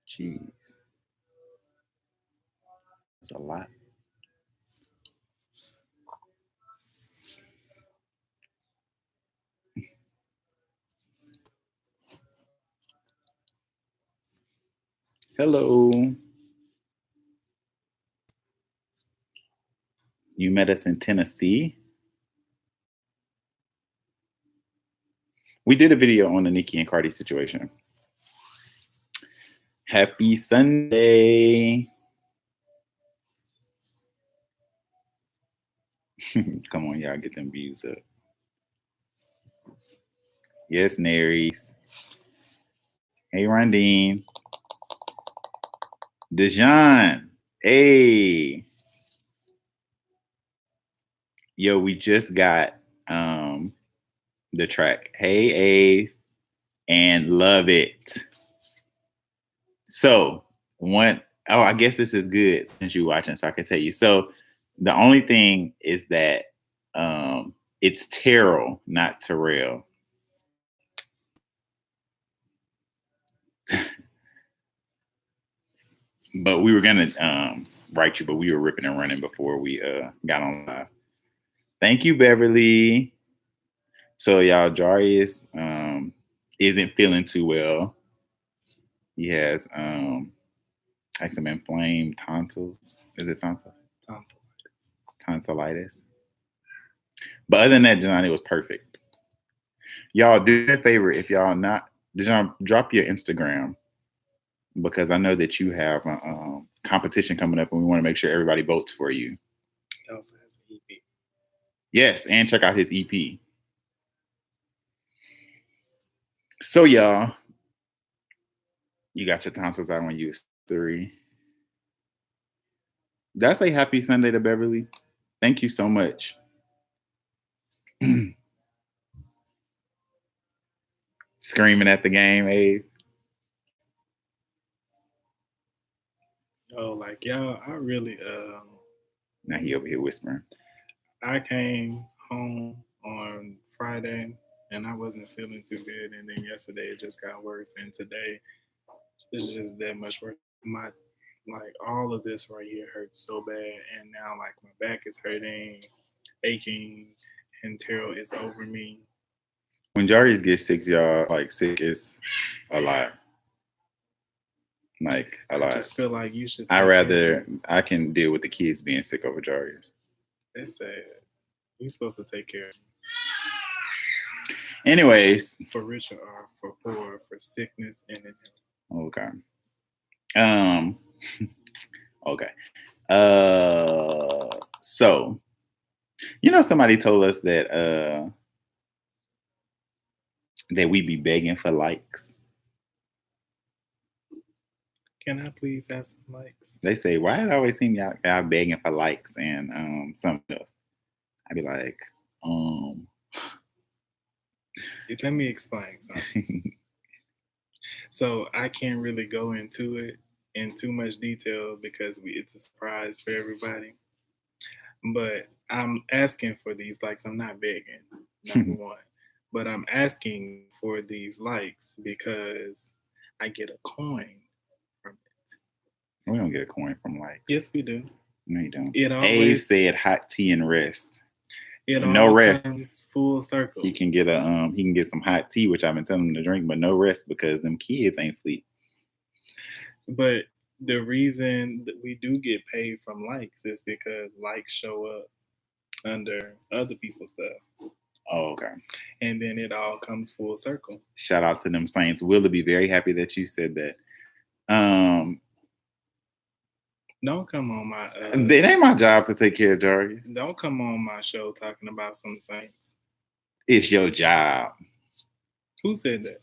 Jeez. That's a lot. Hello. You met us in Tennessee. We did a video on the Nicki and Cardi situation. Happy Sunday. Come on, y'all, get them views up. Yes, Naries. Hey, Rondine. Dejan. Hey. Yo, we just got the track. Hey, A, and love it. So, I guess this is good since you're watching, so I can tell you. So, the only thing is that it's Terrell, not Terrell. But we were gonna write you, but we were ripping and running before we got on live. Thank you, Beverly. So y'all, Jarius isn't feeling too well. He has like some inflamed tonsils. Is it tonsils? Tonsillitis. But other than that, John, it was perfect. Y'all, do me a favor if y'all not, John, drop your Instagram, because I know that you have a competition coming up and we want to make sure everybody votes for you. He also has an EP. Yes, and check out his EP. So, y'all, you got your tonsils out when you was 3. Did I say happy Sunday to Beverly? Thank you so much. Screaming at the game, Abe. Oh, like y'all, I really Now he over here whispering. I came home on Friday and I wasn't feeling too good, and then yesterday it just got worse, and today it's just that much worse. My like all of this right here hurts so bad, and now like my back is hurting, aching, and Terrell is over me. When Jarius gets sick, y'all, like sick is a lot. Like a lot. I just feel like you should. I can deal with the kids being sick over Jarius. It's sad. You're supposed to take care of me. Anyways. For richer or for poor, for sickness and in health. Okay. Okay. So, somebody told us that we be begging for likes. Can I please have some likes? They say, why it always seem y'all begging for likes and something else? I'd be like, Let me explain something. So I can't really go into it in too much detail because it's a surprise for everybody. But I'm asking for these likes. I'm not begging, number one. But I'm asking for these likes because I get a coin from it. We don't get a coin from likes. Yes, we do. No, you don't. Abe said hot tea and rest. No all rest. Comes full circle. He can get some hot tea, which I've been telling him to drink, but no rest because them kids ain't sleep. But the reason that we do get paid from likes is because likes show up under other people's stuff. Oh, okay. And then it all comes full circle. Shout out to them Saints. Will be very happy that you said that. Don't come on my. It ain't my job to take care of Jarius. Don't come on my show talking about some Saints. It's your job. Who said that?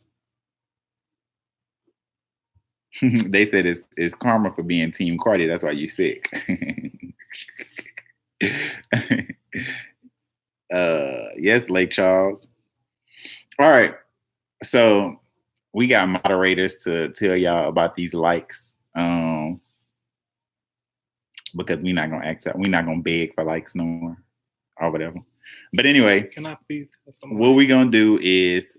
They said it's karma for being Team Cardi. That's why you sick. Yes, Lake Charles. All right. So we got moderators to tell y'all about these likes. Because we're not gonna beg for likes no more or whatever. But anyway, can I please have some what we're gonna do is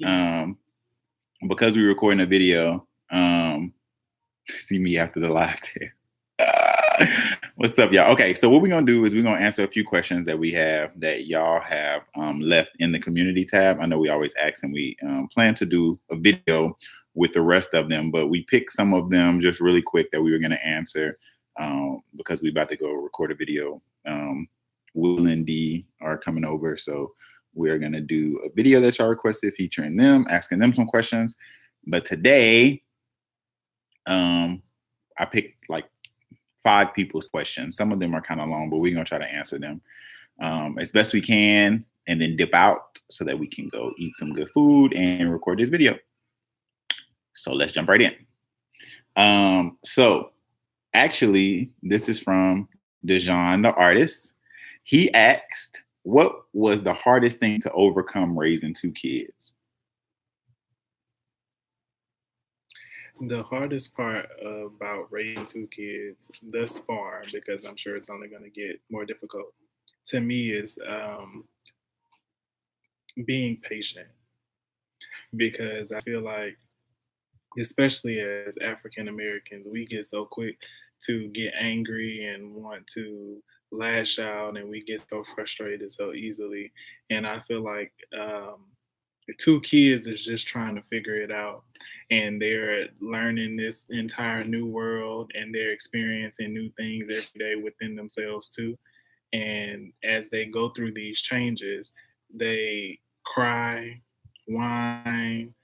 because we're recording a video, see me after the live too. What's up, y'all? Okay, so what we're gonna do is we're gonna answer a few questions that we have that y'all have left in the community tab. I know we always ask, and we plan to do a video with the rest of them, but we picked some of them just really quick that we were gonna answer because we're about to go record a video. Will and D are coming over, so we're gonna do a video that y'all requested featuring them, asking them some questions. But today, I picked like 5 people's questions. Some of them are kind of long, but we're gonna try to answer them as best we can, and then dip out so that we can go eat some good food and record this video. So let's jump right in. So actually, this is from Dejan, the artist. He asked, "What was the hardest thing to overcome raising 2 kids?" The hardest part about raising 2 kids thus far, because I'm sure it's only going to get more difficult, to me is being patient. Because I feel like, especially as African Americans, we get so quick to get angry and want to lash out, and we get so frustrated so easily. And I feel like 2 kids is just trying to figure it out, and they're learning this entire new world, and they're experiencing new things every day within themselves too. And as they go through these changes, they cry, whine,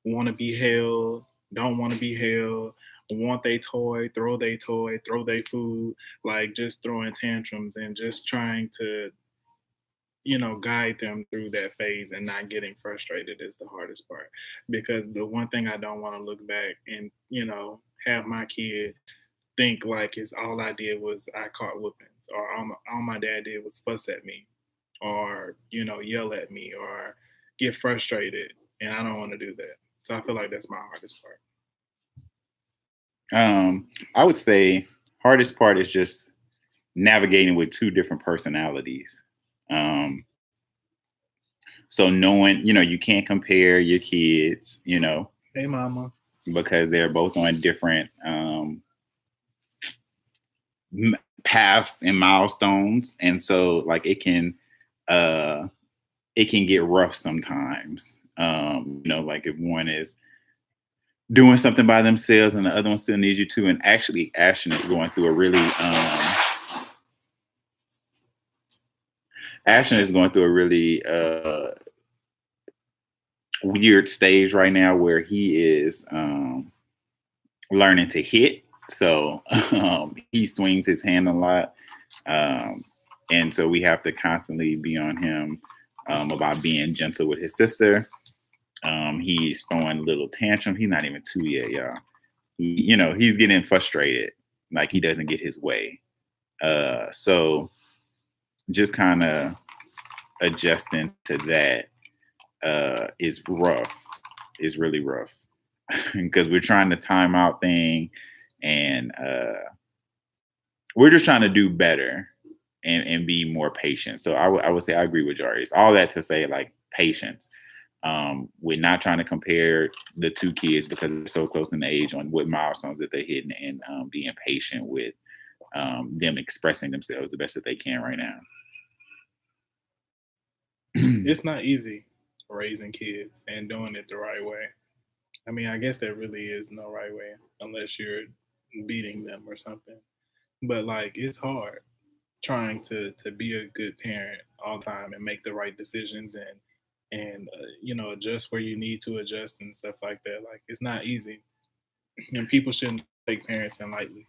want to be held, don't want to be held, want their toy, throw their food, like just throwing tantrums and just trying to, guide them through that phase, and not getting frustrated is the hardest part. Because the one thing I don't want to look back and, have my kid think like it's all I did was I caught whoopings, or all my dad did was fuss at me, or yell at me, or get frustrated, and I don't want to do that. So I feel like that's my hardest part. I would say hardest part is just navigating with 2 different personalities. So knowing, you can't compare your kids, Hey, mama. because they're both on different paths and milestones, and so like it can get rough sometimes. Like if one is doing something by themselves and the other one still needs you to. And actually, Ashton is going through a really weird stage right now where he is learning to hit. So he swings his hand a lot. And so we have to constantly be on him about being gentle with his sister. He's throwing a little tantrum. He's not even 2 yet, y'all. He's getting frustrated, like he doesn't get his way. So just kind of adjusting to that is rough. Is really rough because we're trying to time out thing, and we're just trying to do better and be more patient. So I would say I agree with Jarius. All that to say, like, patience. We're not trying to compare the 2 kids because they're so close in age on what milestones that they're hitting, and being patient with them expressing themselves the best that they can right now. It's not easy raising kids and doing it the right way. I mean, I guess there really is no right way unless you're beating them or something. But like, it's hard trying to be a good parent all the time and make the right decisions, and adjust where you need to adjust and stuff like that. Like, it's not easy, and people shouldn't take parenting lightly,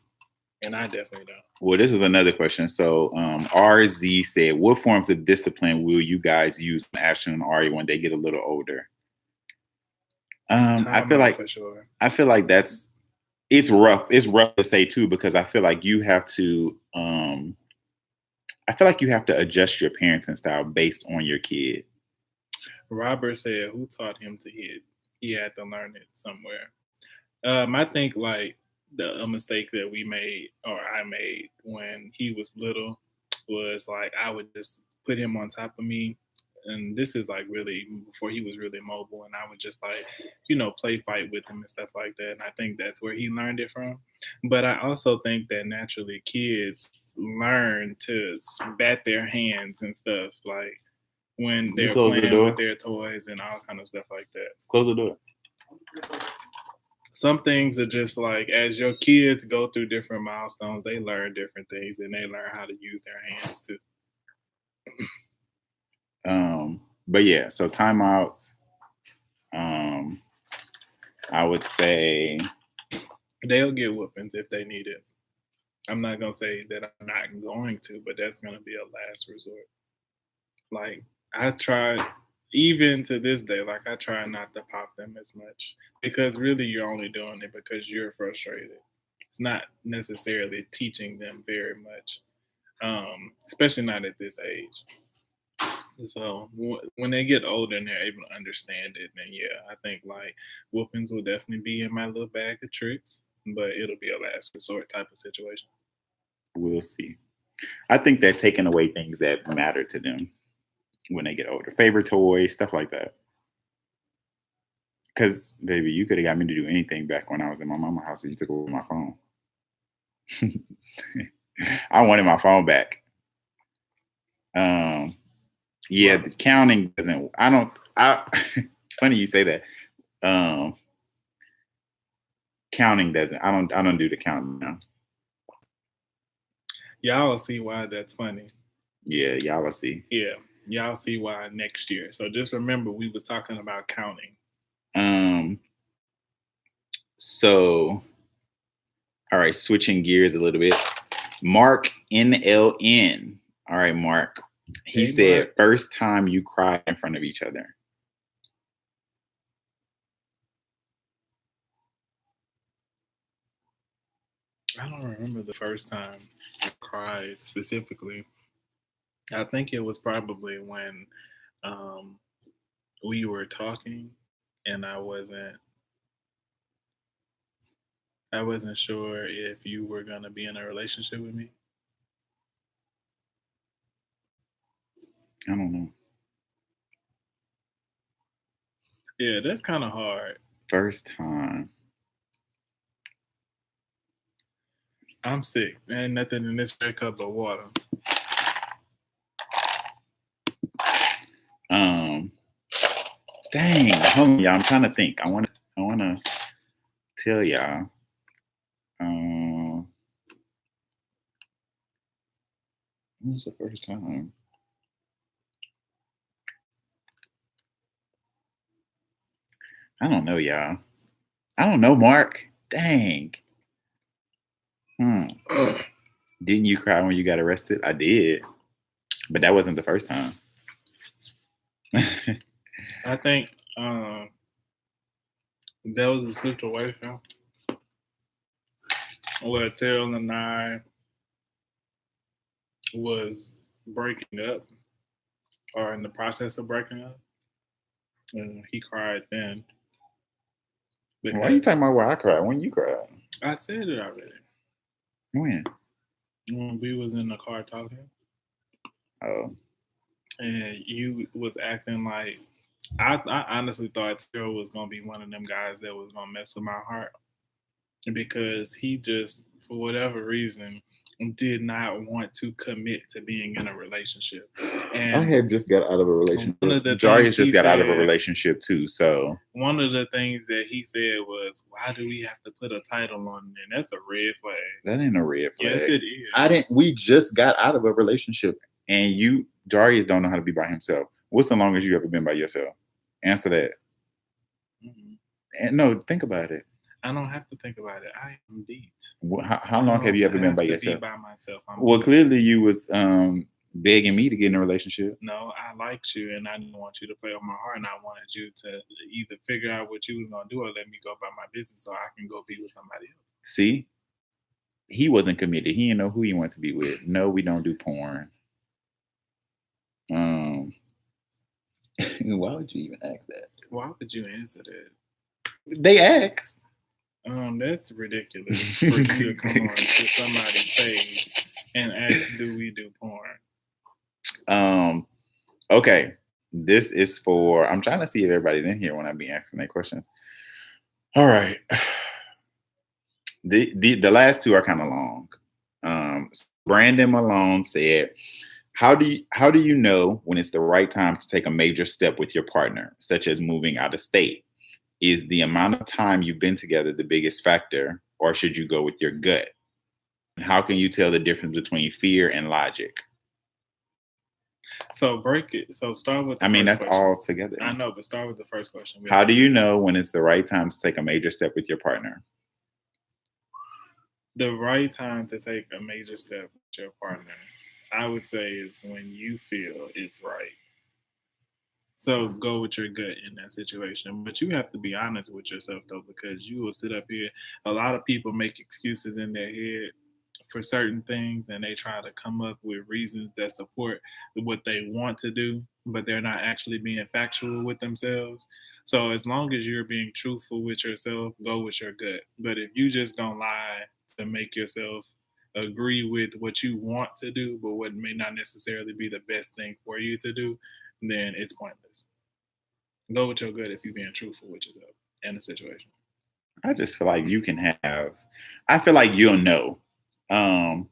and I definitely don't. Well, this is another question. So RZ said, what forms of discipline will you guys use on Ashton and Ari when they get a little older? I feel like for sure. I feel like it's rough. It's rough to say too, because I feel like you have to adjust your parenting style based on your kid. Robert said, "Who taught him to hit? He had to learn it somewhere." I think like a mistake that we made, or I made when he was little, was like I would just put him on top of me and this is like really before he was really mobile, and I would just like, play fight with him and stuff like that. And I think that's where he learned it from. But I also think that naturally kids learn to bat their hands and stuff like when You they're close the playing with door. their toys and all kind of stuff like that. Close the door. Some things are just like as your kids go through different milestones, they learn different things and they learn how to use their hands too. But yeah, so timeouts. I would say They'll get whoopings if they need it. I'm not gonna say that I'm not going to, but that's gonna be a last resort. Like I tried, even to this day, like I try not to pop them as much because really you're only doing it because you're frustrated. It's not necessarily teaching them very much, especially not at this age. So when they get older and they're able to understand it, then yeah, I think like whoopings will definitely be in my little bag of tricks, but it'll be a last resort type of situation. we'll see. I think they're taking away things that matter to them when they get older. Favorite toys, stuff like that. Because, baby, you could have got me to do anything back when I was in my mama's house and you took away my phone. I wanted my phone back. Yeah, the counting doesn't. Funny you say that. Counting doesn't. I don't do the counting now. Y'all will see why that's funny. Yeah, y'all will see. Yeah, y'all see why next year. So just remember, we was talking about counting. So, all right, switching gears a little bit. Mark NLN. All right, Mark. He said, Mark. First time you cried in front of each other. I don't remember the first time I cried specifically. I think it was probably when we were talking and I wasn't sure if you were gonna be in a relationship with me. I don't know. Yeah, that's kind of hard. First time. I'm sick. There ain't nothing in this red cup but water. Dang, hold on, y'all. I'm trying to think. I wanna tell y'all. When was the first time? I don't know, y'all. I don't know, Mark. Dang. Didn't you cry when you got arrested? I did, but that wasn't the first time. I think that was a situation where Terrell and I was breaking up or in the process of breaking up. And he cried then. Why are you talking about where I cried? When you cried? I said it already. When? When we was in the car talking. Oh. And you was acting like I honestly thought Terrell was gonna be one of them guys that was gonna mess with my heart because he just for whatever reason did not want to commit to being in a relationship. And I had just got out of a relationship. Jarius just got out of a relationship too. So one of the things that he said was, "Why do we have to put a title on it?" And that's a red flag. That ain't a red flag. Yes, it is. We just got out of a relationship, and Jarius don't know how to be by himself. What's the longest you ever been by yourself? Answer that. Mm-hmm. And no, think about it. I don't have to think about it. I am beat. How long have you ever been by yourself? By myself. Well, clearly you was begging me to get in a relationship. No, I liked you, and I didn't want you to play with my heart, and I wanted you to either figure out what you was gonna do or let me go about my business so I can go be with somebody else. See, he wasn't committed. He didn't know who he wanted to be with. No, we don't do porn. Why would you even ask that? Why would you answer that? They asked. That's ridiculous for you to come on to somebody's page and ask, "Do we do porn?" Okay. This is for, I'm trying to see if everybody's in here when I be asking their questions. All right. The last two are kind of long. Brandon Malone said, how do you know when it's the right time to take a major step with your partner, such as moving out of state? Is the amount of time you've been together the biggest factor, or should you go with your gut? And how can you tell the difference between fear and logic? So break it. So start with the I mean, first that's question. all together. I know, but start with the first question. How do you know when it's the right time to take a major step with your partner? The right time to take a major step with your partner, I would say, is when you feel it's right. So go with your gut in that situation. But you have to be honest with yourself though, because you will sit up here. A lot of people make excuses in their head for certain things and they try to come up with reasons that support what they want to do, but they're not actually being factual with themselves. So as long as you're being truthful with yourself, go with your gut. But if you just don't lie to make yourself agree with what you want to do, but what may not necessarily be the best thing for you to do, then it's pointless. Go with your gut if you're being truthful with yourself in the situation. I just feel like you can have, I feel like you'll know. Um,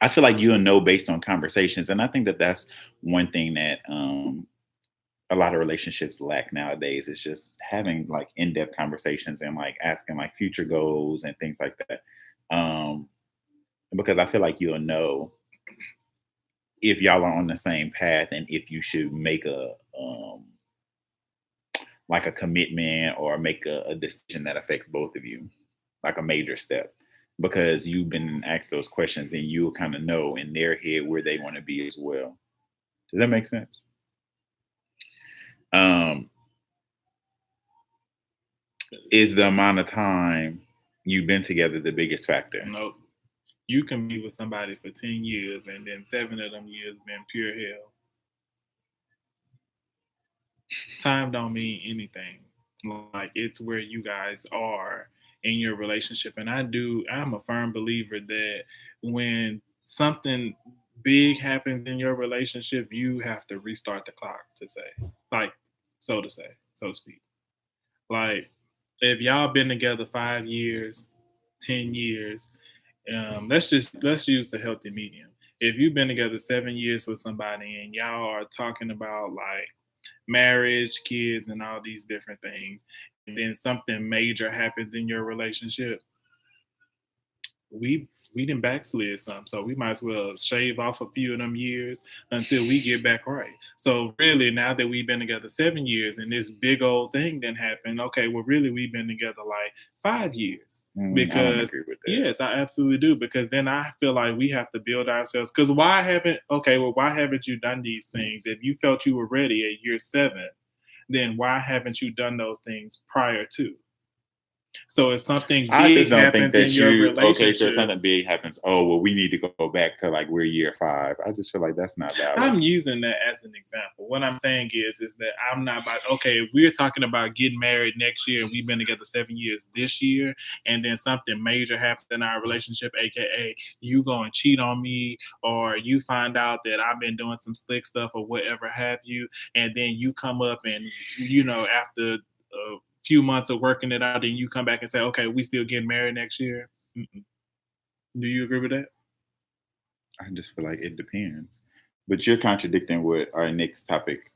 I feel like you'll know based on conversations. And I think that that's one thing that a lot of relationships lack nowadays is just having like in-depth conversations and like asking like future goals and things like that. Um, because I feel like you'll know if y'all are on the same path and if you should make a like a commitment or make a decision that affects both of you, like a major step, because you've been asked those questions and you'll kind of know in their head where they want to be as well. Does that make sense? Um, is the amount of time you've been together the biggest factor? Nope. You can be with somebody for 10 years and then 7 of them years been pure hell. Time don't mean anything. Like it's where you guys are in your relationship. And I'm a firm believer that when something big happens in your relationship, you have to restart the clock to say, like, so to say, so to speak. Like, if y'all been together 5 years, 10 years, let's use a healthy medium. If you've been together 7 years with somebody and y'all are talking about like marriage, kids, and all these different things, and then something major happens in your relationship, we didn't backslid some, so we might as well shave off a few of them years until we get back right. So really, now that we've been together 7 years and this big old thing didn't happen, okay, well, really, we've been together like 5 years I don't because agree with that. yes, I absolutely do. Because then I feel like we have to build ourselves. Because why haven't you done these things? If you felt you were ready at year 7, then why haven't you done those things prior to? So if something I just big don't think happens in that your you okay. So if relationship, something big happens, oh well, we need to go back to like we're year 5. I just feel like that's not valid. I'm using that as an example. What I'm saying is that I'm not about, okay, if we're talking about getting married next year and we've been together 7 years this year, and then something major happens in our relationship, aka you go and cheat on me, or you find out that I've been doing some slick stuff or whatever have you, and then you come up and after a few months of working it out, and you come back and say, okay, we still getting married next year. Mm-mm. Do you agree with that? I just feel like it depends. But you're contradicting what our next topic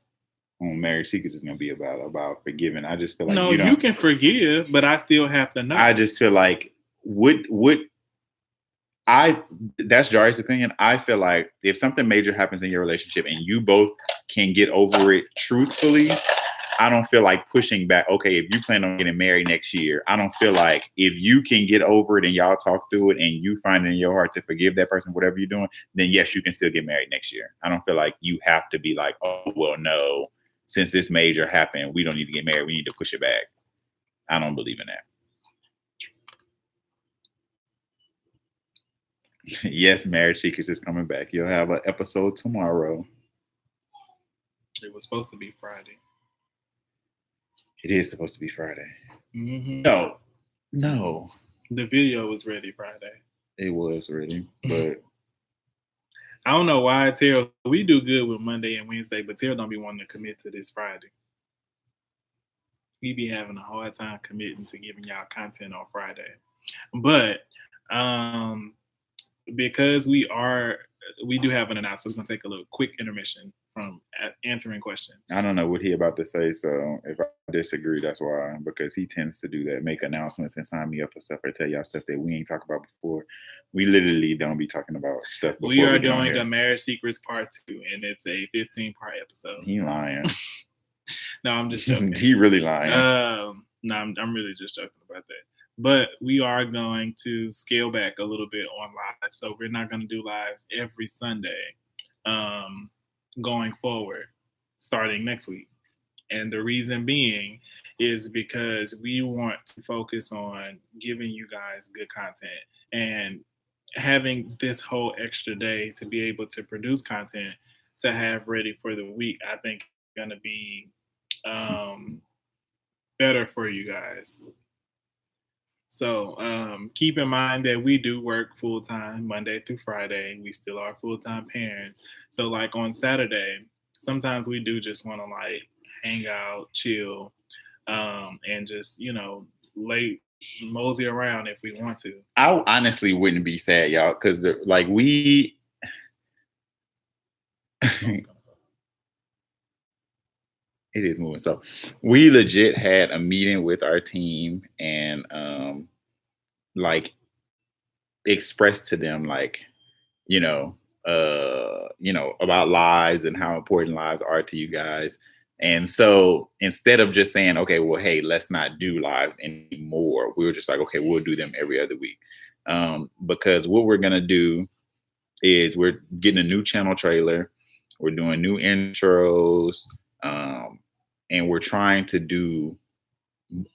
on marriage secrets is going to be about forgiving. I just feel like No, you you don't. can forgive, but I still have to know. I just feel like would I that's Jari's opinion. I feel like if something major happens in your relationship and you both can get over it truthfully, I don't feel like pushing back. Okay, if you plan on getting married next year, I don't feel like if you can get over it and y'all talk through it and you find it in your heart to forgive that person, whatever you're doing, then yes, you can still get married next year. I don't feel like you have to be like, oh, well, no, since this major happened, we don't need to get married. We need to push it back. I don't believe in that. Yes, Marriage Secrets is coming back. You'll have an episode tomorrow. It was supposed to be Friday. It is supposed to be Friday. Mm-hmm. No. The video was ready Friday. It was ready, but I don't know why Terrell. We do good with Monday and Wednesday, but Terrell don't be wanting to commit to this Friday. He be having a hard time committing to giving y'all content on Friday. But because we do have an announcement. We're gonna take a little quick intermission from answering questions. I don't know what he about to say, so if I disagree, that's why. Because he tends to do that, make announcements and sign me up for stuff or tell y'all stuff that we ain't talked about before. We literally don't be talking about stuff before we are get on doing here. a Marriage Secrets Part 2, and it's a 15-part episode. He lying. No, I'm just joking. He really lying. No, I'm really just joking about that. But we are going to scale back a little bit on live. So we're not going to do lives every Sunday going forward, starting next week. And the reason being is because we want to focus on giving you guys good content and having this whole extra day to be able to produce content to have ready for the week. I think going to be better for you guys. So keep in mind that we do work full time Monday through Friday. We still are full time parents. So like on Saturday, sometimes we do just want to like hang out, chill, and just mosey around if we want to. I honestly wouldn't be sad, y'all, because we. It is moving. So we legit had a meeting with our team and expressed to them about lives and how important lives are to you guys. And so instead of just saying, okay, well, hey, let's not do lives anymore, we were just like, okay, we'll do them every other week. Because what we're gonna do is we're getting a new channel trailer, we're doing new intros, and we're trying to do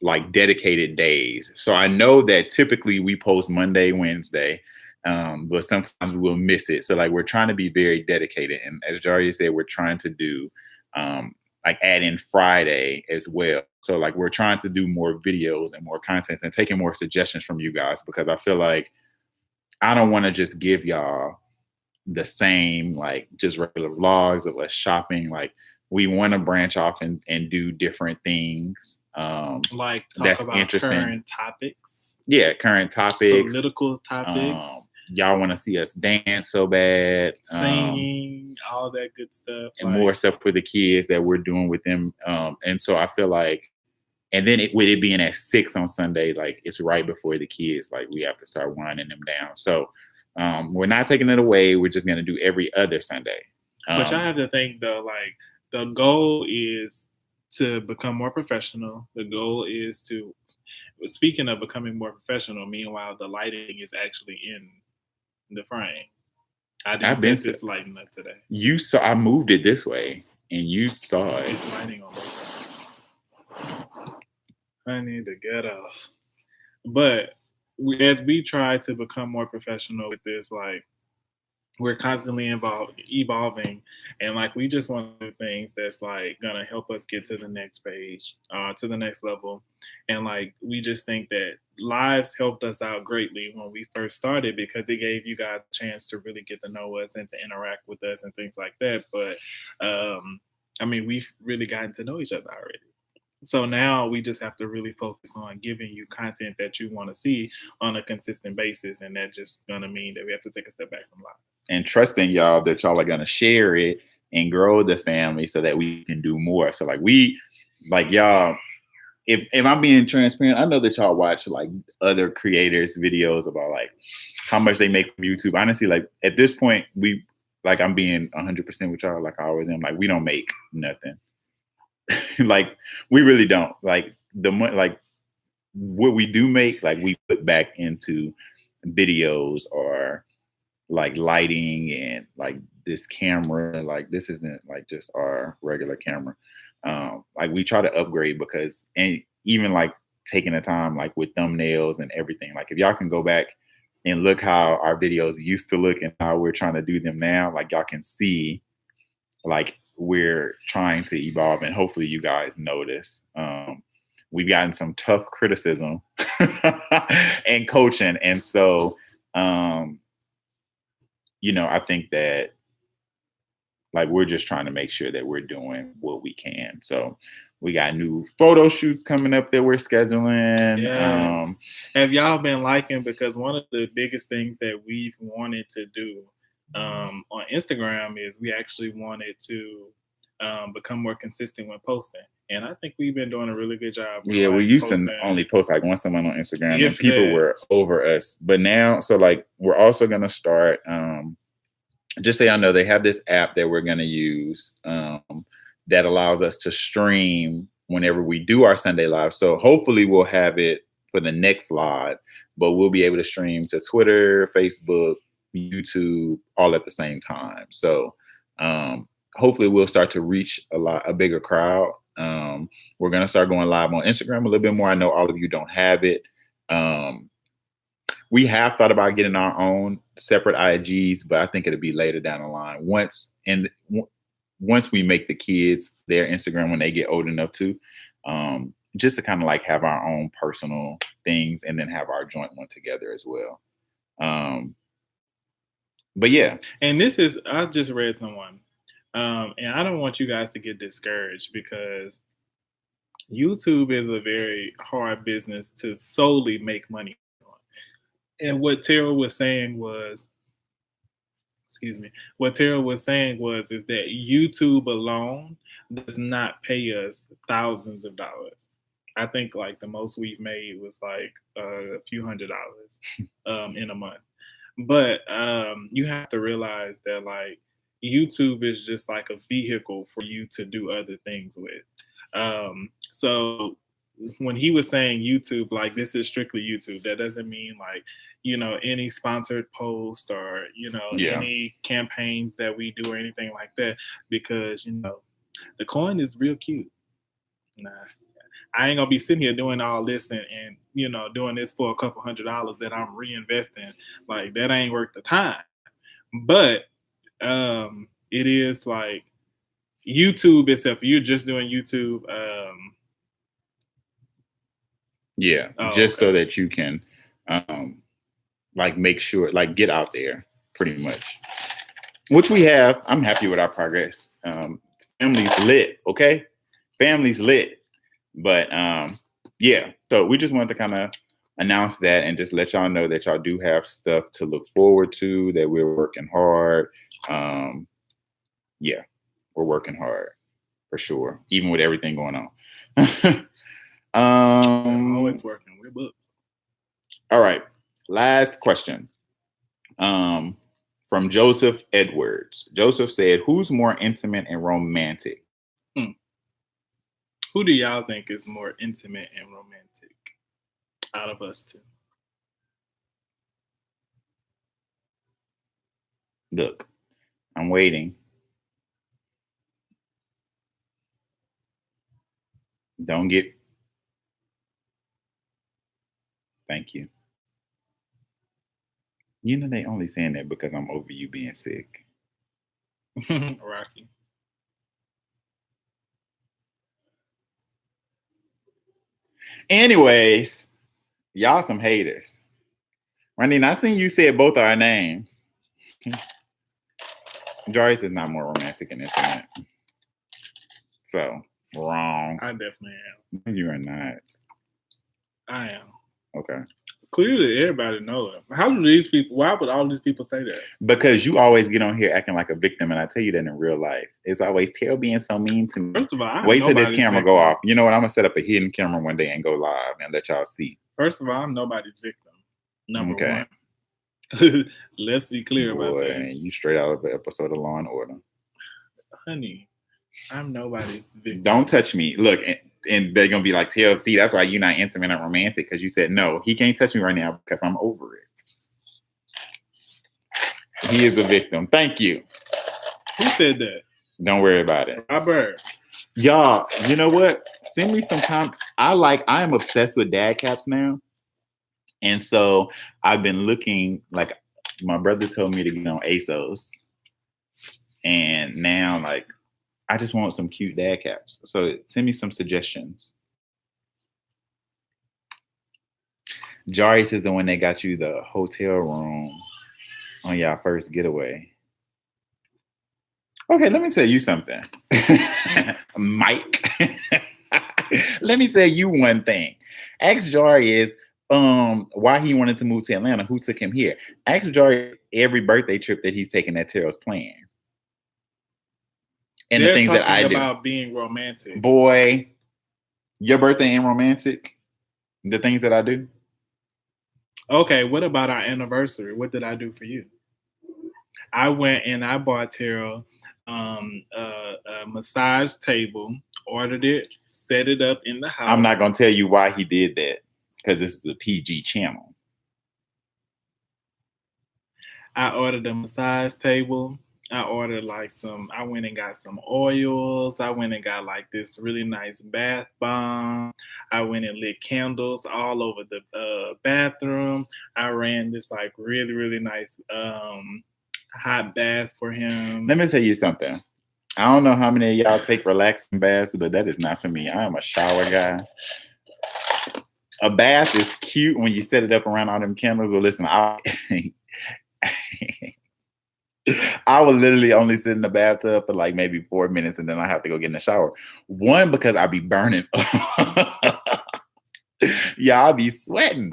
like dedicated days. So I know that typically we post Monday, Wednesday, but sometimes we'll miss it. So like we're trying to be very dedicated. And as Jarius said, we're trying to do add in Friday as well. So like we're trying to do more videos and more content and taking more suggestions from you guys, because I feel like I don't want to just give y'all the same like just regular vlogs of us shopping. Like we want to branch off and do different things. Like talk that's about interesting. Current topics. Yeah, current topics. Political topics. Y'all want to see us dance so bad. Singing, all that good stuff. And more stuff for the kids that we're doing with them. And so I feel like, and then with it being at 6 on Sunday, like it's right before the kids, like we have to start winding them down. So we're not taking it away. We're just going to do every other Sunday. But y'all have to think though, like the goal is to become more professional. The goal is to, speaking of becoming more professional, meanwhile, the lighting is actually in the frame. I didn't set this lighting up today. You saw, I moved it this way and you saw it. It's lighting on both sides. I need to get off. But as we try to become more professional with this, like we're constantly evolving, and like we just want to do things that's like gonna help us get to the next page, to the next level. And like we just think that lives helped us out greatly when we first started, because it gave you guys a chance to really get to know us and to interact with us and things like that. But I mean, we've really gotten to know each other already. So now we just have to really focus on giving you content that you want to see on a consistent basis. And that's just going to mean that we have to take a step back from live. And trusting y'all that y'all are going to share it and grow the family so that we can do more. So like y'all, if I'm being transparent, I know that y'all watch like other creators' videos about like how much they make from YouTube. Honestly, like at this point, I'm being 100% with y'all, like I always am. Like we don't make nothing. Like we really don't. Like what we do make, like we put back into videos or like lighting and like this camera. Like this isn't like just our regular camera. Like we try to upgrade, because and even like taking the time like with thumbnails and everything. Like if y'all can go back and look how our videos used to look and how we're trying to do them now, like y'all can see like we're trying to evolve, and hopefully you guys notice. We've gotten some tough criticism and coaching. And so, I think that like we're just trying to make sure that we're doing what we can. So we got new photo shoots coming up that we're scheduling. Yes. Have y'all been liking? Because one of the biggest things that we've wanted to do on Instagram is we actually wanted to become more consistent when posting. And I think we've been doing a really good job with Yeah, we like used to posting. only post like once a month on Instagram, and If people that. were over us. But now, so like we're also gonna start. Just so y'all know, they have this app that we're gonna use that allows us to stream whenever we do our Sunday live. So hopefully we'll have it for the next live, but we'll be able to stream to Twitter, Facebook, YouTube, all at the same time. So hopefully we'll start to reach a bigger crowd. We're gonna start going live on Instagram a little bit more. I know all of you don't have it. We have thought about getting our own separate IGs, but I think it'll be later down the line. Once we make the kids their Instagram when they get old enough to, just to kind of like have our own personal things and then have our joint one together as well. But yeah. And this is, I just read someone, and I don't want you guys to get discouraged because YouTube is a very hard business to solely make money on. And what Terrell was saying was, what Terrell was saying was is that YouTube alone does not pay us thousands of dollars. I think like the most we've made was like a few $100s in a month. But you have to realize that like YouTube is just like a vehicle for you to do other things with. So when he was saying YouTube, like this is strictly YouTube, that doesn't mean like, you know, any sponsored post or, you know, any campaigns that we do or anything like that, because, you know, the coin is real cute. Nah, I ain't gonna be sitting here doing all this and you know, doing this for a couple $100s that I'm reinvesting. Like that ain't worth the time. But it is like YouTube itself. You're just doing YouTube. So that you can like make sure, like get out there pretty much, which we have. I'm happy with our progress. Family's lit, okay? Family's lit. But yeah, so we just wanted to kind of announce that and just let y'all know that y'all do have stuff to look forward to, that we're working hard. Yeah, we're working hard for sure, even with everything going on. Always working. We're booked. All right, last question. From Joseph Edwards. Joseph said, "Who's more intimate and romantic?" Who do y'all think is more intimate and romantic out of us two? Look, I'm waiting. Don't get. Thank you. You know, they only saying that because I'm over you being sick. Rocky. Anyways, y'all some haters. Randy, I seen you said both our names. Joyce is not more romantic and intimate. So, wrong. I definitely am. You are not. I am. Okay. Clearly, everybody knows it. How do these people, why would all these people say that? Because you always get on here acting like a victim, and I tell you that in real life. It's always Terrell being so mean to me. First of all, wait till this camera go off. You know what? I'm going to set up a hidden camera one day and go live and let y'all see. First of all, I'm nobody's victim. Number one. Let's be clear about that. You straight out of an episode of Law and Order. Honey, I'm nobody's victim. Don't touch me. Look, and they're going to be like, TLC, that's why you're not intimate and romantic, because you said, no, he can't touch me right now because I'm over it. He is a victim. Thank you. Who said that? Don't worry about it. Robert. Y'all, you know what? Send me some time. I am obsessed with dad caps now. And so I've been looking, like my brother told me to get on ASOS. And now, like, I just want some cute dad caps. So send me some suggestions. Jarius is the one that got you the hotel room on y'all first getaway. Okay, let me tell you something. Mike. Let me tell you one thing. Ask Jarius why he wanted to move to Atlanta. Who took him here? Ask Jarius every birthday trip that he's taken that Terrell's playing. And the They're things that talking I do. about being romantic. Boy, your birthday ain't romantic. The things that I do. Okay, what about our anniversary? What did I do for you? I went and I bought Terrell a massage table, ordered it, set it up in the house. I'm not gonna tell you why he did that because this is a PG channel. I ordered a massage table. I ordered I went and got some oils. I went and got like this really nice bath bomb. I went and lit candles all over the bathroom. I ran this like really, really nice hot bath for him. Let me tell you something. I don't know how many of y'all take relaxing baths, but that is not for me. I am a shower guy. A bath is cute when you set it up around all them candles. Well, listen, I would literally only sit in the bathtub for like maybe 4 minutes and then I have to go get in the shower. One, because I be burning. Yeah, I'll be sweating.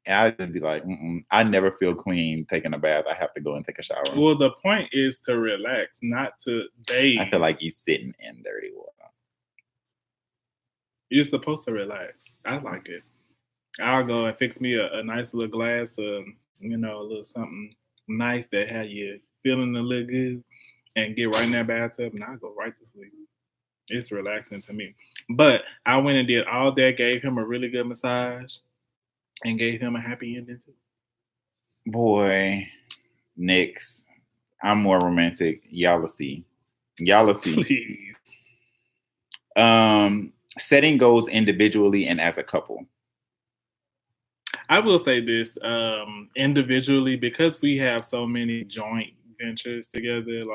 And I'd just be like, I never feel clean taking a bath. I have to go and take a shower. Well, the point is to relax, not to bathe. I feel like you're sitting in dirty water. You're supposed to relax. I like it. I'll go and fix me a nice little glass of, a little something nice that had you feeling a little good and get right in that bathtub and I'll go right to sleep. It's relaxing to me. But I went and did all that, gave him a really good massage and gave him a happy ending too. Boy, Nix, I'm more romantic. Y'all will see. Please. Setting goals individually and as a couple. I will say this individually, because we have so many joint ventures together,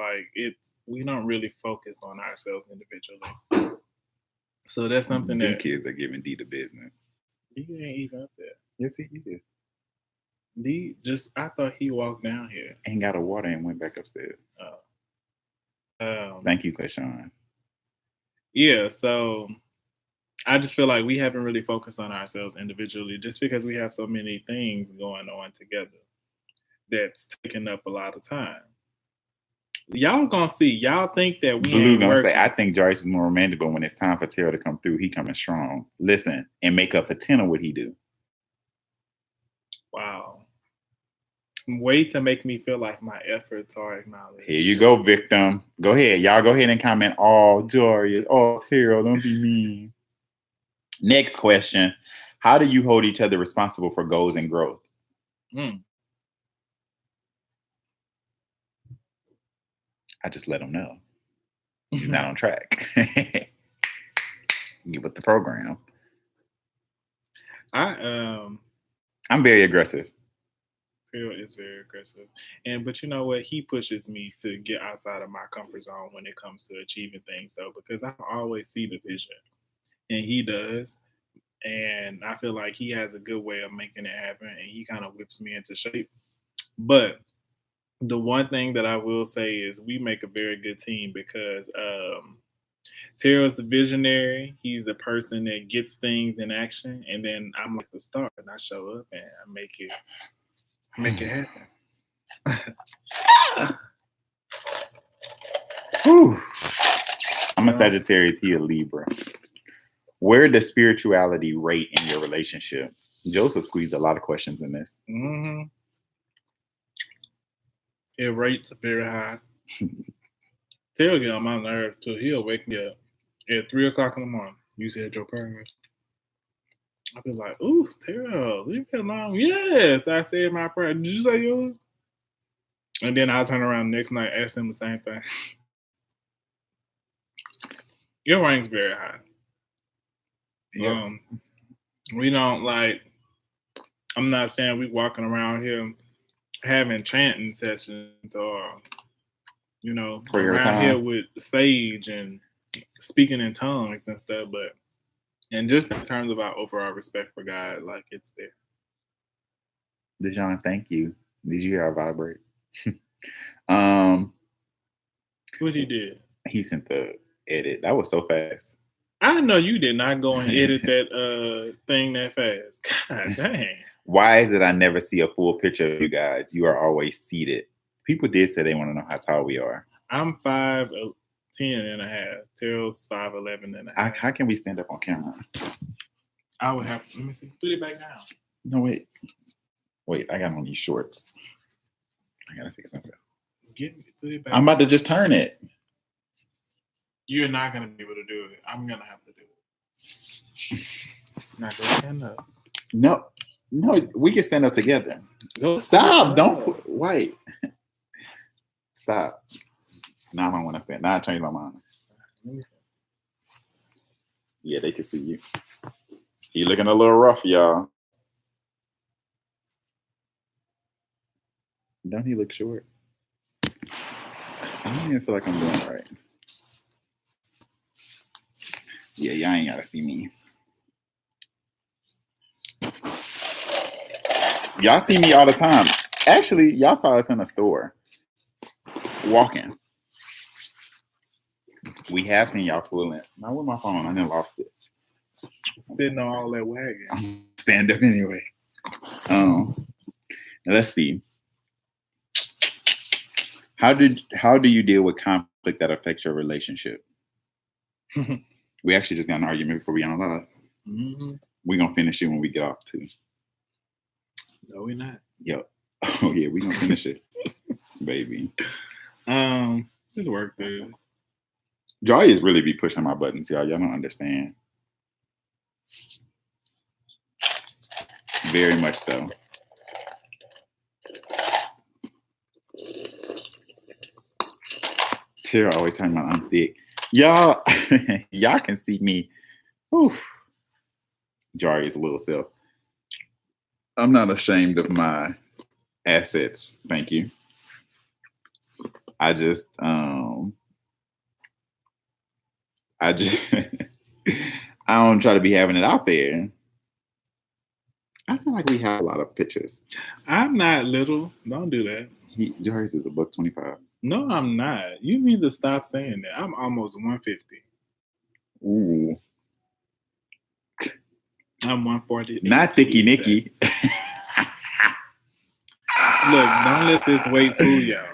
we don't really focus on ourselves individually. So that's something Them that kids are giving D the business. D ain't even up there. Yes, he is. D I thought he walked down here. And got a water and went back upstairs. Thank you, Clayshawn. Yeah, so I just feel like we haven't really focused on ourselves individually just because we have so many things going on together that's taking up a lot of time. Y'all gonna see. Y'all think that we Blue ain't gonna working. say, I think Joyce is more romantic, but when it's time for Terrell to come through, he coming strong. Listen, and make up for 10 of what he do. Wow. Way to make me feel like my efforts are acknowledged. Here you go, victim. Go ahead. Y'all go ahead and comment. Oh, Joyce. Oh, Terrell, don't be mean. Next question. How do you hold each other responsible for goals and growth? I just let him know. He's not on track. Get with the program. I'm very aggressive. Phil is very aggressive. But you know what? He pushes me to get outside of my comfort zone when it comes to achieving things, though, because I always see the vision. And he does. And I feel like he has a good way of making it happen. And he kind of whips me into shape. But the one thing that I will say is we make a very good team because Terrell's the visionary. He's the person that gets things in action. And then I'm like the star and I show up and I make it happen. I'm a Sagittarius, he a Libra. Where does spirituality rate in your relationship? Joseph squeezed a lot of questions in this. Mm-hmm. It rates very high. Terrell get on my nerves too. He'll wake me up at 3 o'clock in the morning. You said your prayers. I'll be like, ooh, Terrell, leave me alone. Yes, I said my prayer. Did you say yours? And then I'll turn around the next night, ask him the same thing. Your rank's very high. Yep. We don't I'm not saying we walking around here having chanting sessions or, prayer around time here with sage and speaking in tongues and stuff, but and just in terms of our overall respect for God, it's there. Dijon, thank you. Did you hear our vibrate? What he did? He sent the edit. That was so fast. I know you did not go and edit that thing that fast. God dang. Why is it I never see a full picture of you guys? You are always seated. People did say they want to know how tall we are. I'm 5'10" and a half. Terrell's 5'11" and a half. How can we stand up on camera? I would have. Let me see. Put it back down. No, wait. Wait, I got on these shorts. I gotta fix myself. Put it back. I'm about to just turn it. You're not gonna be able to do it. I'm gonna have to do it. Now go stand up. No, we can stand up together. Go Stop! Don't wait. Stop. Now I don't want to stand. Now I changed my mind. Let me see. Yeah, they can see you. You looking a little rough, y'all. Don't he look short? I don't even feel like I'm doing it right. Yeah, y'all ain't gotta see me. Y'all see me all the time. Actually, y'all saw us in the store walking. We have seen y'all pulling. Now with my phone, I never lost it. Sitting on all that wagon. Stand up anyway. Let's see. How do you deal with conflict that affects your relationship? We actually just got an argument before we got on live. Mm-hmm. We're gonna finish it when we get off too. No, we're not. Yep. Oh yeah, we're gonna finish it. Baby. It's work good. Joy is really be pushing my buttons, y'all. Y'all don't understand. Very much so. Tara always talking about I'm thick. Y'all, y'all can see me. Whew. Jarius' little self. I'm not ashamed of my assets. Thank you. I don't try to be having it out there. I feel like we have a lot of pictures. I'm not little. Don't do that. Jarius is $125. No, I'm not. You need to stop saying that. I'm almost 150. Ooh. I'm 140. Not Ticky Nicky. Look, don't let this weight fool y'all.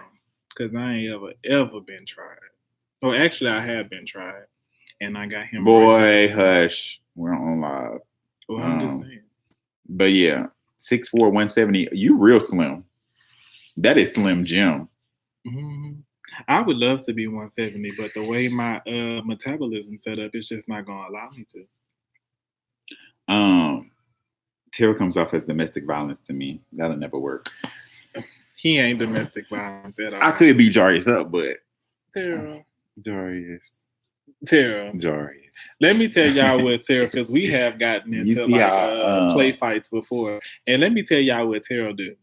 Because I ain't ever been tried. Well, actually, I have been tried. And I got him. Boy, hush. We're on live. Well, I'm just saying. But yeah, 6'4", 170. You real slim. That is Slim Jim. Mm-hmm. I would love to be 170, but the way my metabolism set up, it's just not gonna allow me to. Terrell comes off as domestic violence to me. That'll never work. He ain't domestic violence at all. I could beat Jarius up, but Terrell. Jarius. Let me tell y'all what Terrell, because we have gotten into play fights before, and let me tell y'all what Terrell do.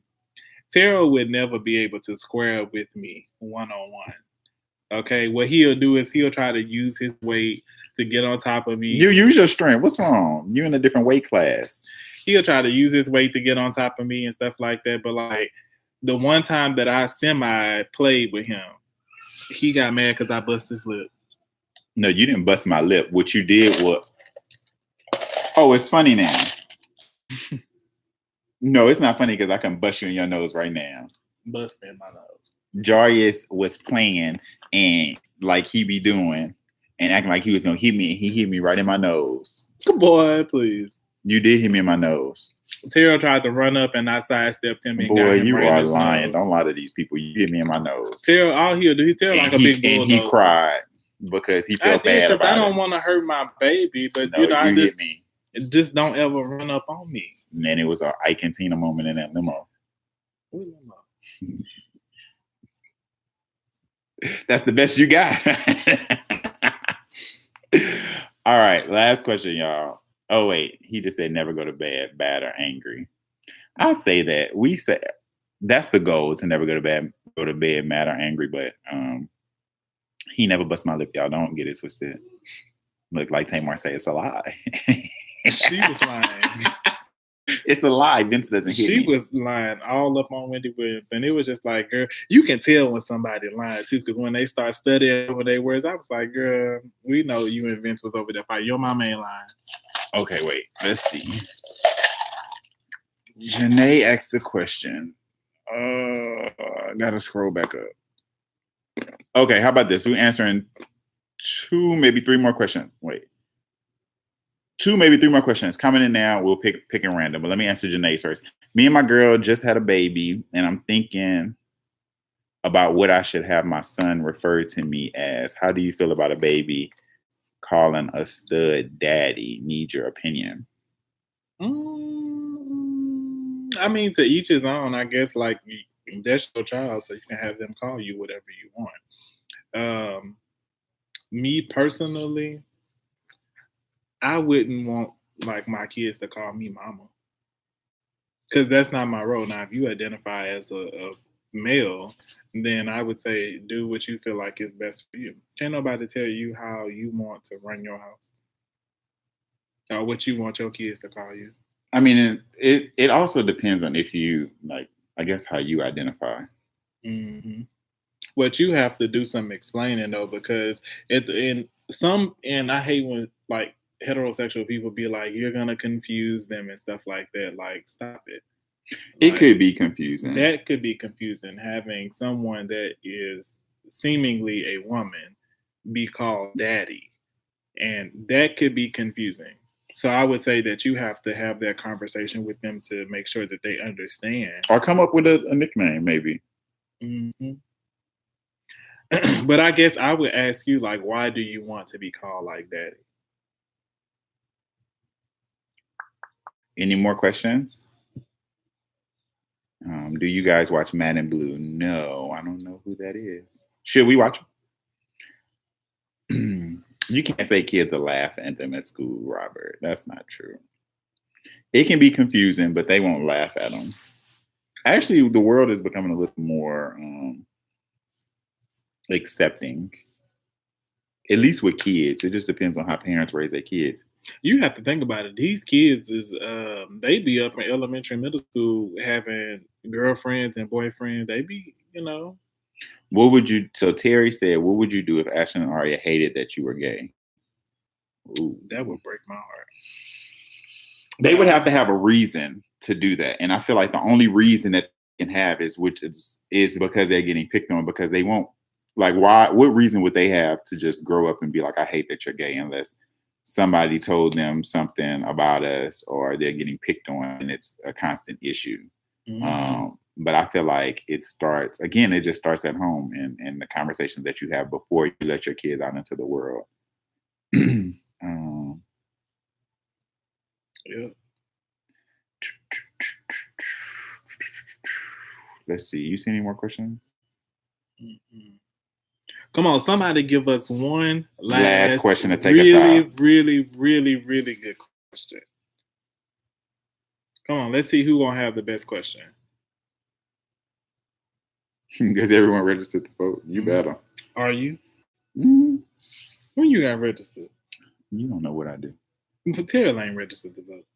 Terrell would never be able to square up with me one-on-one. Okay, what he'll do is he'll try to use his weight to get on top of me. You use your strength. What's wrong? You're in a different weight class. He'll try to use his weight to get on top of me and stuff like that. But like the one time that I semi-played with him, he got mad because I bust his lip. No, you didn't bust my lip. What you did was... Oh, it's funny now. No, it's not funny because I can bust you in your nose right now. Bust me in my nose. Jarius was playing and like he be doing and acting like he was gonna hit me, and he hit me right in my nose. Boy, please. You did hit me in my nose. Terrell tried to run up and I sidestepped him. And boy, got him you right are in lying. nose. Don't lie to these people. You hit me in my nose. Terrell, all he'll do, he's Terrell like a big bulldozer. And he cried because he felt bad about it. I don't want to hurt my baby, but no, you hit me. Just don't ever run up on me. And then it was an Ike and Tina moment in that limo. What limo? That's the best you got. All right, last question, y'all. Oh wait, he just said never go to bed bad or angry. I'll say that. We say that's the goal, to never go to bed mad or angry. But he never bust my lip, y'all. Don't get it twisted. Look, like Tamar say, it's a lie. She was lying. It's a lie. Vince doesn't hit She me. was lying all up on Wendy Williams, and it was just like, girl, you can tell when somebody lying too, because when they start studying over their words, I was like, girl, we know you and Vince was over there fighting. Your mama ain't lying. Okay, wait. Let's see. Janae asked a question. I gotta scroll back up. Okay, how about this? We're answering 2, maybe 3 more questions. Wait. 2, maybe 3 more questions. Coming in now. We'll pick in random. But let me answer Janae's first. Me and my girl just had a baby, and I'm thinking about what I should have my son refer to me as. How do you feel about a baby calling a stud daddy? Need your opinion. I mean, to each his own. I guess like that's your child, so you can have them call you whatever you want. Me personally, I wouldn't want like my kids to call me mama, because that's not my role. Now, if you identify as a male, then I would say do what you feel like is best for you. Can't nobody tell you how you want to run your house or what you want your kids to call you. I mean, it also depends on if you like, I guess, how you identify. Mm-hmm. But you have to do some explaining though, because and I hate when like heterosexual people be like, you're gonna confuse them and stuff like that. Like, stop it. It could be confusing. That could be confusing, having someone that is seemingly a woman be called daddy, and that could be confusing. So I would say that you have to have that conversation with them to make sure that they understand. Or come up with a nickname, maybe. Mm-hmm. But I guess I would ask you, like, why do you want to be called like daddy? Any more questions? Do you guys watch Mad and Blue? No, I don't know who that is. Should we watch them? You can't say kids are laughing at them at school, Robert. That's not true. It can be confusing, but they won't laugh at them. Actually, the world is becoming a little more accepting. At least with kids. It just depends on how parents raise their kids. You have to think about it. These kids is they be up in elementary, middle school having girlfriends and boyfriends. They be, What would you? So Terry said, "What would you do if Ashton and Arya hated that you were gay?" Ooh, that would break my heart. They would have to have a reason to do that, and I feel like the only reason that they can have is because they're getting picked on, because they won't. Like, why? What reason would they have to just grow up and be like, "I hate that you're gay," unless somebody told them something about us, or they're getting picked on, and it's a constant issue. Mm-hmm. But I feel like it just starts at home and the conversations that you have before you let your kids out into the world. Yeah. Let's see. You see any more questions? Mm-hmm. Come on, somebody give us one last question to take us out. Really, really, really good question. Come on, let's see who gonna have the best question. Because everyone registered to vote. You better. Are you? Mm-hmm. When you got registered? You don't know what I do. But Terrell ain't registered to vote.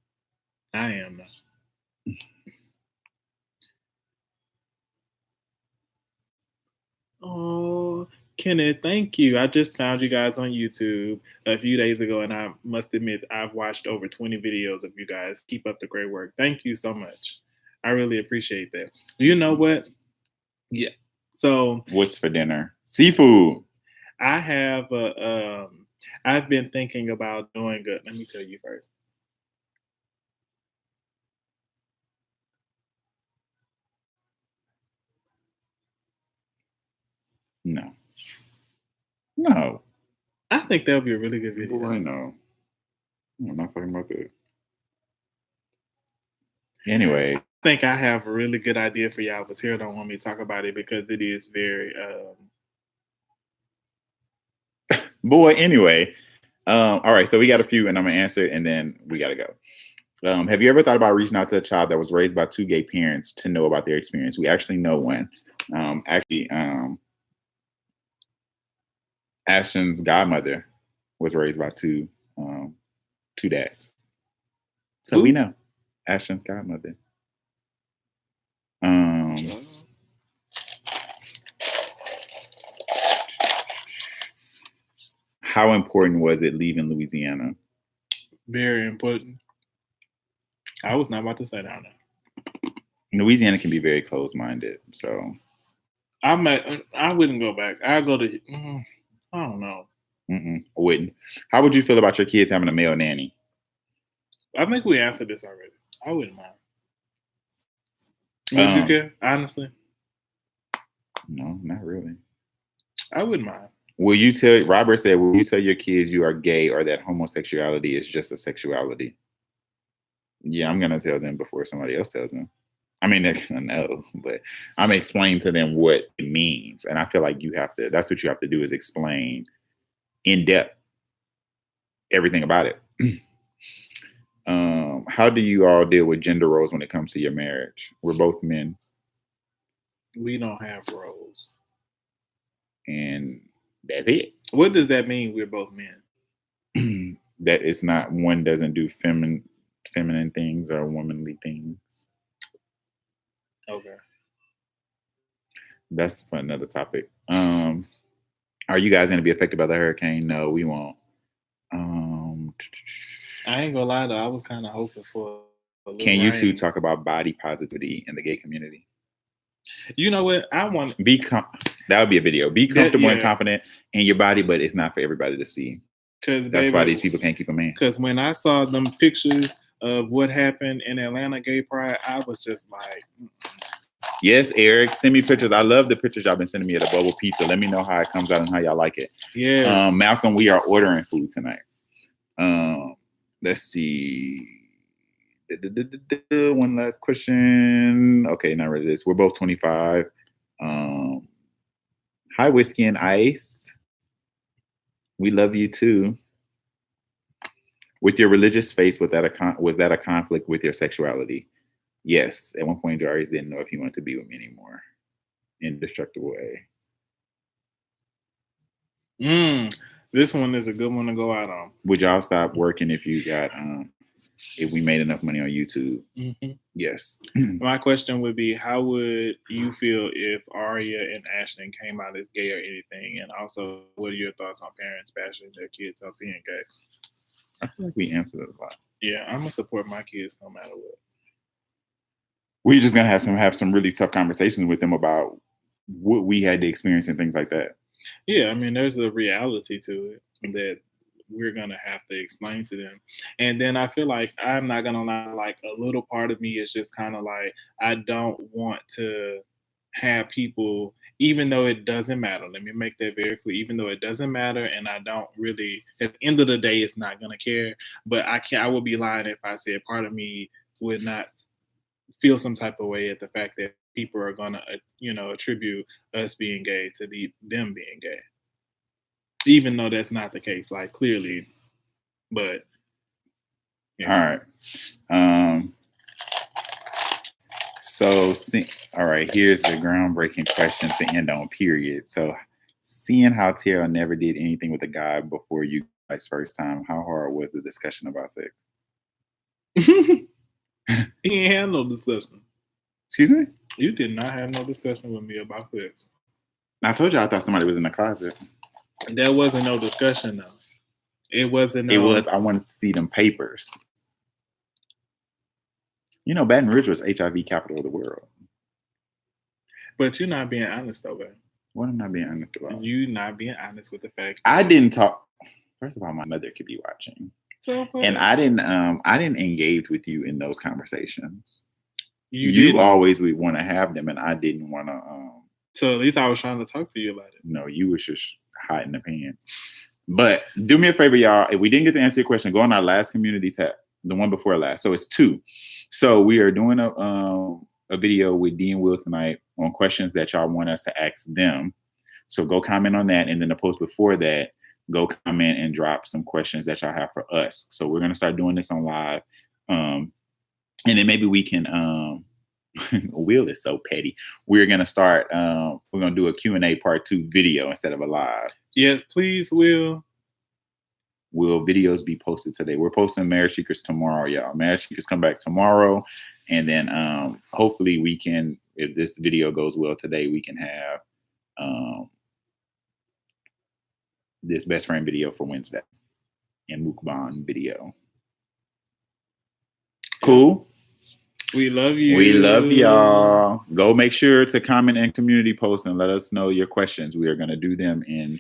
I am now. Oh, Kenneth, thank you. I just found you guys on YouTube a few days ago, and I must admit I've watched over 20 videos of you guys. Keep up the great work. Thank you so much. I really appreciate that. You know what? Yeah. So what's for dinner? Seafood. I have I've been thinking about doing good. Let me tell you first. No. I think that would be a really good video. Boy, no. I'm not talking about that. Anyway. I think I have a really good idea for y'all, but Tara don't want me to talk about it because it is very Boy, anyway. All right, so we got a few and I'm gonna answer and then we gotta go. Have you ever thought about reaching out to a child that was raised by 2 gay parents to know about their experience? We actually know one. Ashton's godmother was raised by two dads. So we know. Ashton's godmother. How important was it leaving Louisiana? Very important. I was not about to say that. Louisiana can be very closed-minded, so I wouldn't go back. I go to. I don't know. I wouldn't. How would you feel about your kids having a male nanny? I think we answered this already. I wouldn't mind. Would you care? Honestly, no, not really. I wouldn't mind. Robert said, will you tell your kids you are gay or that homosexuality is just a sexuality? Yeah, I'm gonna tell them before somebody else tells them. I mean, they're gonna know, but I'm explaining to them what it means. And I feel like that's what you have to do, is explain in depth everything about it. How do you all deal with gender roles when it comes to your marriage? We're both men. We don't have roles. And that's it. What does that mean, we're both men? That it's not, one doesn't do feminine things or womanly things. Okay. That's for another topic. Are you guys going to be affected by the hurricane? No, we won't. I ain't gonna lie though, I was kind of hoping for a little Can you rain. two talk about body positivity in the gay community? You know what? I want that would be a video. Be comfortable and confident in your body, but it's not for everybody to see. Because that's why these people can't keep a man. Because when I saw them pictures of what happened in Atlanta Gay Pride, I was just like, Yes, Eric, send me pictures. I love the pictures y'all been sending me of the bubble pizza. Let me know how it comes out and how y'all like it. Yeah. Malcolm, we are ordering food tonight. Let's see. One last question. Okay, not ready. This. We're both 25. Hi, Whiskey and Ice. We love you too. With your religious faith, was that a conflict with your sexuality? Yes. At one point, Jarius didn't know if he wanted to be with me anymore. In a destructive way. This one is a good one to go out on. Would y'all stop working if you got if we made enough money on YouTube? Mm-hmm. Yes. My question would be, how would you feel if Aria and Ashton came out as gay or anything? And also, what are your thoughts on parents bashing their kids on being gay? I feel like we answered it a lot. Yeah, I'm gonna support my kids no matter what. We're just gonna have some really tough conversations with them about what we had to experience and things like that. Yeah, I mean, there's a reality to it that we're gonna have to explain to them. And then I feel like, I'm not gonna lie, like a little part of me is just kind of like, I don't want to have people, even though it doesn't matter. Let me make that very clear. Even though it doesn't matter, and I don't really, at the end of the day, it's not gonna care. But I would be lying if I said part of me would not feel some type of way at the fact that people are gonna, attribute us being gay to them being gay, even though that's not the case, like clearly. But yeah. All right. So, all right. Here's the groundbreaking question to end on. Period. So, seeing how Terrell never did anything with a guy before you guys' first time, how hard was the discussion about sex? He ain't had no discussion. Excuse me? You did not have no discussion with me about sex. I told you I thought somebody was in the closet. There wasn't no discussion though. It wasn't. It was. I wanted to see them papers. You know, Baton Rouge was HIV capital of the world. But you're not being honest though, man. What am I being honest about? You not being honest with the fact. I didn't talk. First of all, my mother could be watching. And I didn't engage with you in those conversations. You always would want to have them, and I didn't want to. So at least I was trying to talk to you about it. No, you was just hiding the pants. But do me a favor, y'all. If we didn't get to answer your question, go on our last community tab, the one before last. So it's 2. So we are doing a video with Dee and Will tonight on questions that y'all want us to ask them. So go comment on that, and then the post before that, go comment and drop some questions that y'all have for us. So we're going to start doing this on live. And then maybe we can, Will is so petty. We're going to start, we're going to do a Q&A part 2 video instead of a live. Yes, please, Will. will videos be posted today. We're posting Marriage Secrets tomorrow, y'all. Marriage Secrets come back tomorrow. And then hopefully we can, if this video goes well today, we can have this best friend video for Wednesday and mukbang video. Cool. We love you. We love y'all. Go make sure to comment and community post and let us know your questions. We are going to do them in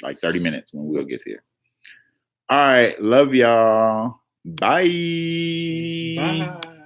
like 30 minutes when Will gets here. All right. Love y'all. Bye. Bye.